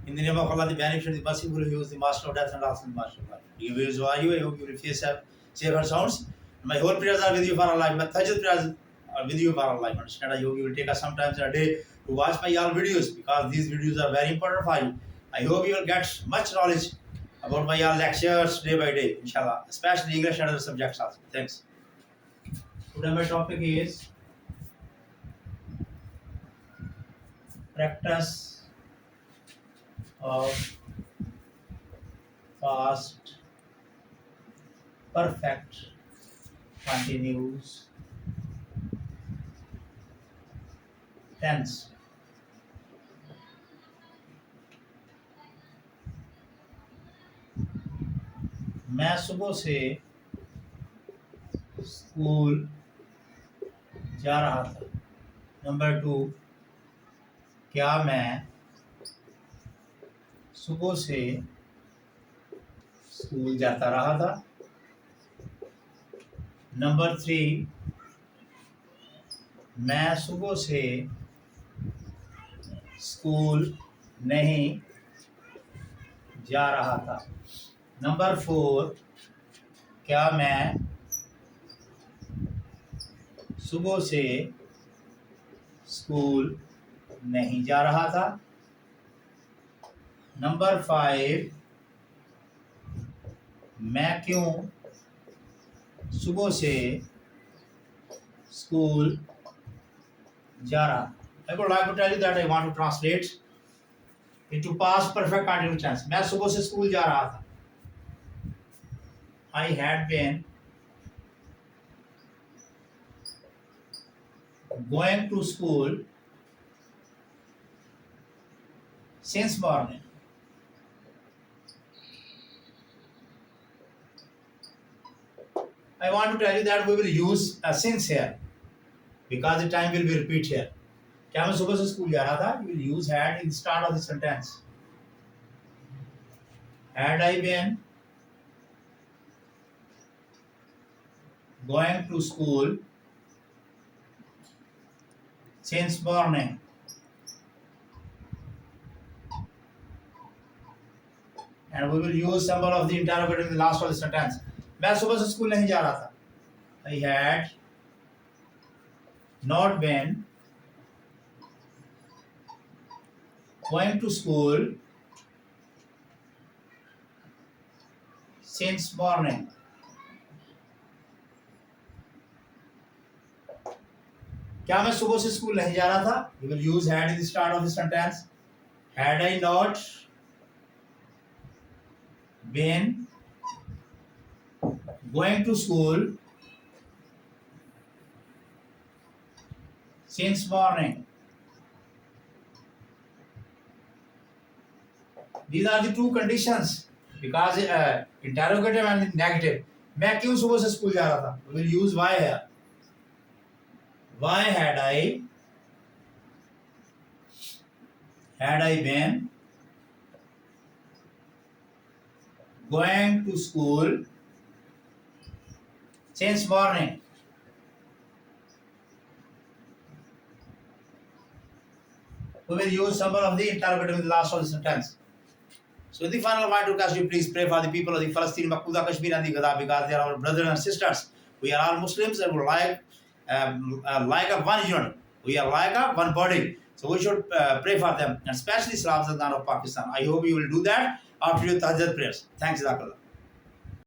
In the name of Allah, the beneficent, the merciful, who is the master of death and also the master of life. You will survive you. I hope you will face safer sounds. My whole prayers are with you for our life. My tahajjud prayers are with you for our life. Understand? I hope you will take us sometimes in a day to watch my all videos, because these videos are very important for you. I hope you will get much knowledge about my all lectures day by day, inshallah, especially English and other subjects also. Thanks. Today my topic is practice of past perfect continuous tense. मैं सुबह से school जा रहा था. Number 2, क्या मैं सुबह से स्कूल जाता रहा था. नंबर 3, मैं सुबह से स्कूल नहीं जा रहा था. नंबर 4, क्या मैं सुबह से स्कूल नहीं जा रहा था. नंबर 5, मैं क्यों सुबह से स्कूल जा रहा. I would like to tell you that I want to translate into past perfect continuous tense. मैं सुबह से स्कूल जा रहा था. I had been going to school since morning. I want to tell you that we will use a since here, because the time will be repeat here. क्या मैं सुबह से स्कूल जा रहा था? You will use had in the start of the sentence. Had I been going to school since morning. And we will use symbol of the interrogative in the last of the sentence. मैं सुबह से school नहीं जा रहा था. I had not been going to school since morning. क्या मैं सुबह से स्कूल नहीं जा रहा था? You will use had in the start of the sentence. Had I not been going to school since morning. These are the two conditions, because interrogative and negative. मैं क्यों सुबह से स्कूल जा रहा था? We will use why here. Why had I been going to school since morning? We will use symbol of the interrogative in the last of the sentence. So in the final, I want to ask you, please pray for the people of the Palestine, Makuda, Kashmir and the Gaza, because they are our brothers and sisters. We are all Muslims and we like a one unit. We are like a one body. So we should pray for them, and especially Islam of Pakistan. I hope you will do that after your tahajjud prayers. Thanks, Jazakallah.